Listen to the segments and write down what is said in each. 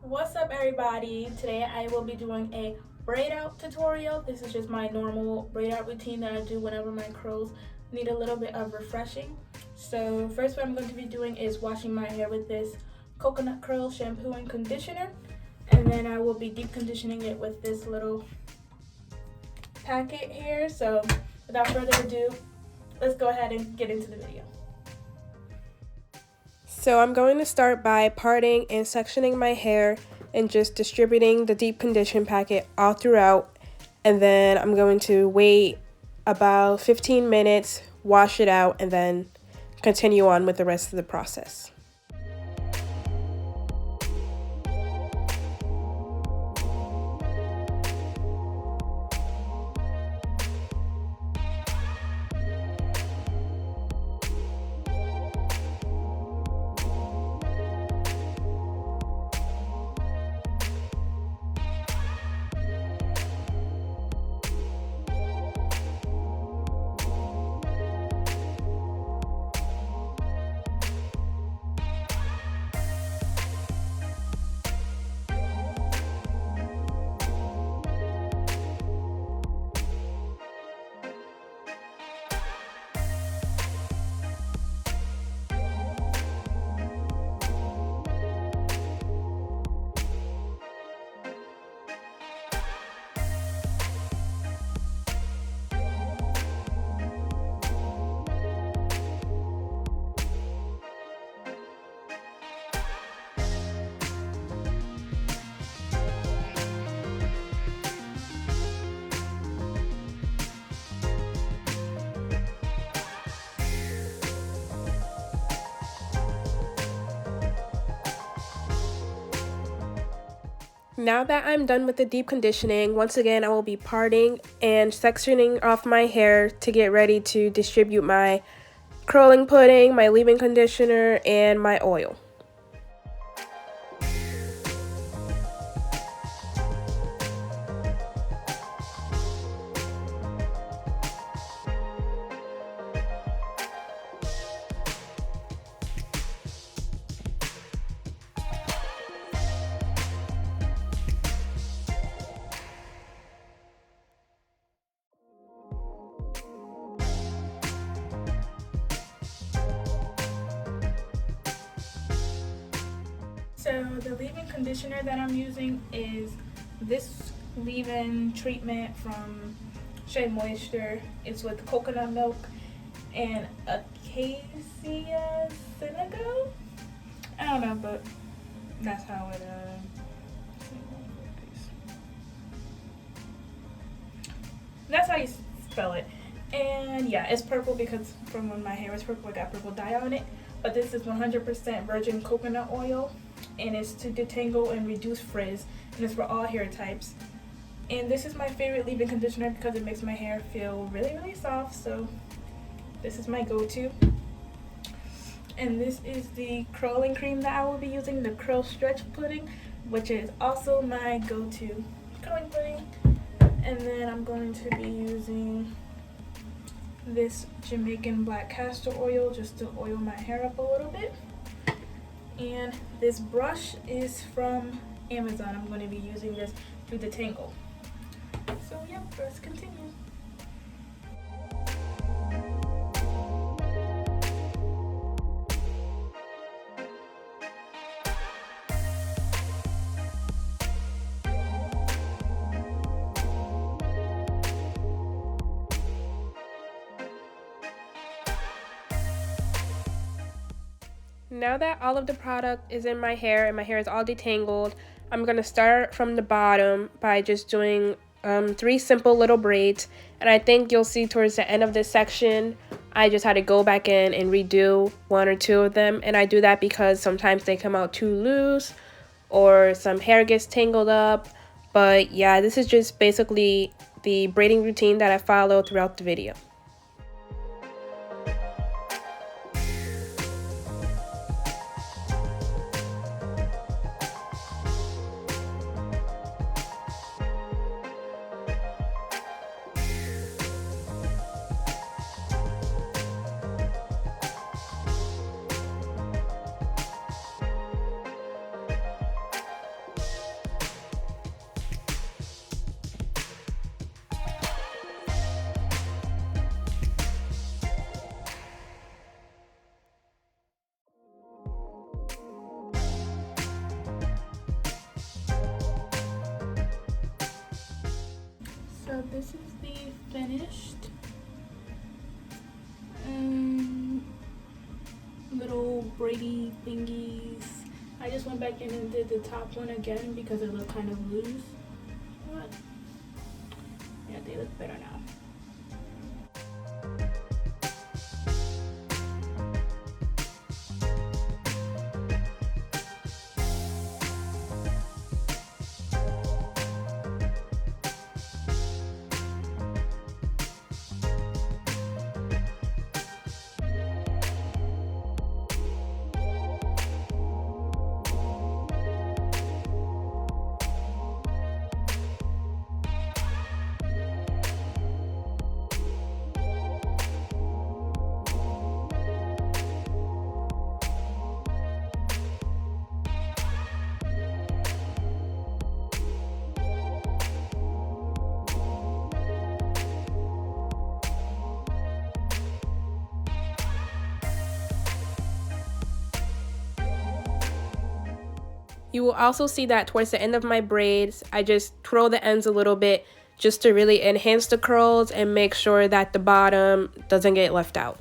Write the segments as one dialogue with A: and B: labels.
A: What's up, everybody? Today I will be doing a braid out tutorial. This is just my normal braid out routine that I do whenever my curls need a little bit of refreshing. So first, what I'm going to be doing is washing my hair with this coconut curl shampoo and conditioner, and then I will be deep conditioning it with this little packet here. So without further ado, let's go ahead and get into the video.
B: So I'm going to start by parting and sectioning my hair and just distributing the deep condition packet all throughout, and then I'm going to wait about 15 minutes, wash it out, and then continue on with the rest of the process. Now that I'm done with the deep conditioning, once again I will be parting and sectioning off my hair to get ready to distribute my curling pudding, my leave-in conditioner, and my oil.
A: So the leave-in conditioner that I'm using is this leave-in treatment from Shea Moisture. It's with coconut milk and acacia senegal. I don't know, but that's how it that's how you spell it. And yeah, it's purple because from when my hair was purple, it got purple dye on it. But this is 100% virgin coconut oil, and it's to detangle and reduce frizz, and it's for all hair types. And this is my favorite leave-in conditioner because it makes my hair feel really soft, so this is my go-to. And this is the curling cream that I will be using, the Curl Stretch Pudding, which is also my go-to curling pudding. And then I'm going to be using this Jamaican black castor oil just to oil my hair up a little bit. And this brush is from Amazon. I'm going to be using this to detangle. So yeah, let's continue.
B: Now that all of the product is in my hair and my hair is all detangled, I'm going to start from the bottom by just doing 3 simple little braids. And I think you'll see towards the end of this section, I just had to go back in and redo 1 or 2 of them. And I do that because sometimes they come out too loose or some hair gets tangled up. But yeah, this is just basically the braiding routine that I follow throughout the video.
A: this is the finished little braidy thingies. I just went back in and did the top one again because it looked kind of loose. But yeah, they look better now.
B: You will also see that towards the end of my braids, I just twirl the ends a little bit just to really enhance the curls and make sure that the bottom doesn't get left out.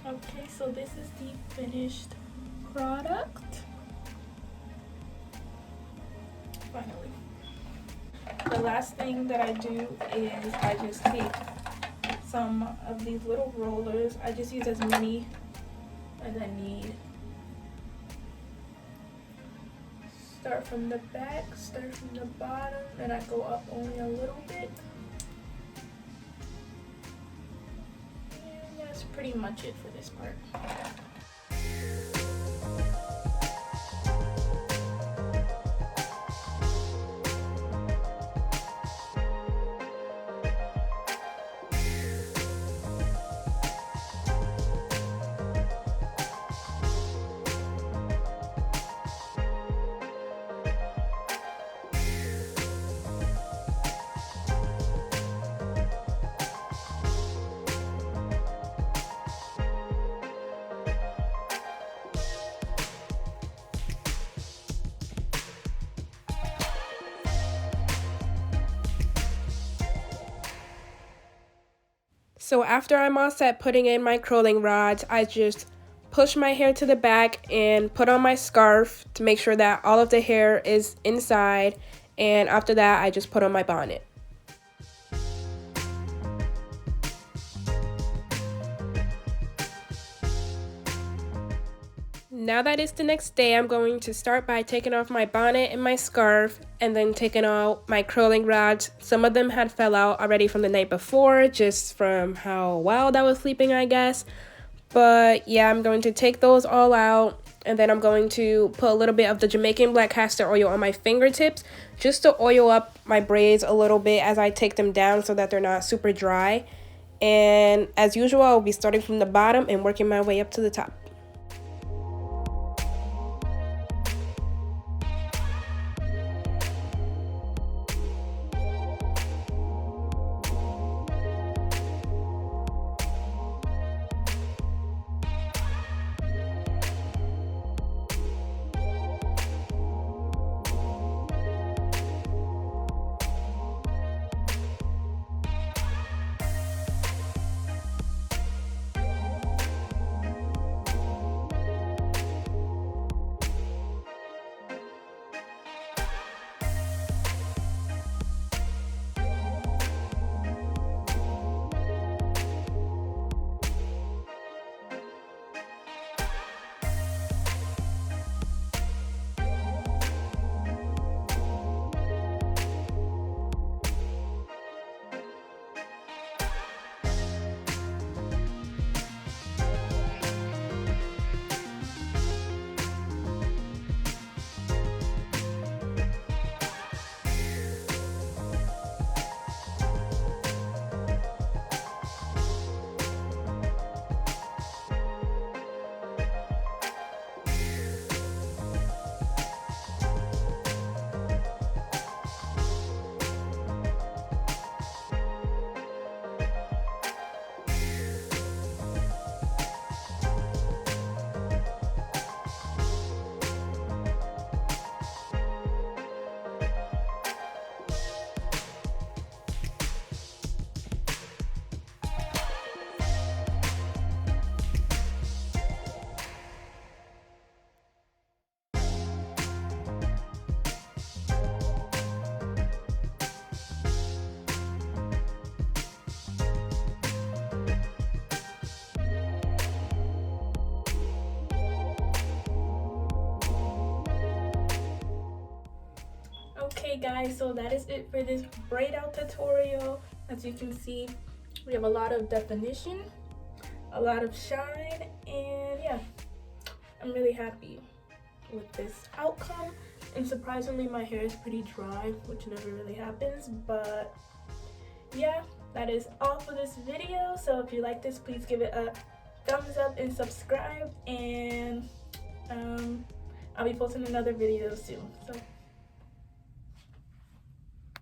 A: Okay, so this is the finished product. Finally. The last thing that I do is I just take some of these little rollers. I just use as many as I need. Start from the back, start from the bottom, and I go up only a little bit. And that's pretty much it for this part.
B: So after I'm all set putting in my curling rods, I just push my hair to the back and put on my scarf to make sure that all of the hair is inside, and after that I just put on my bonnet. Now that it's the next day, I'm going to start by taking off my bonnet and my scarf and then taking out my curling rods. Some of them had fell out already from the night before, just from how wild I was sleeping, I guess. But yeah, I'm going to take those all out, and then I'm going to put a little bit of the Jamaican black castor oil on my fingertips just to oil up my braids a little bit as I take them down so that they're not super dry. And as usual, I'll be starting from the bottom and working my way up to the top.
A: Okay guys, so that is it for this braid out tutorial. As you can see, we have a lot of definition, a lot of shine, and yeah, I'm really happy with this outcome. And surprisingly, my hair is pretty dry, which never really happens. But yeah, that is all for this video. So if you like this, please give it a thumbs up and subscribe, and I'll be posting another video soon. So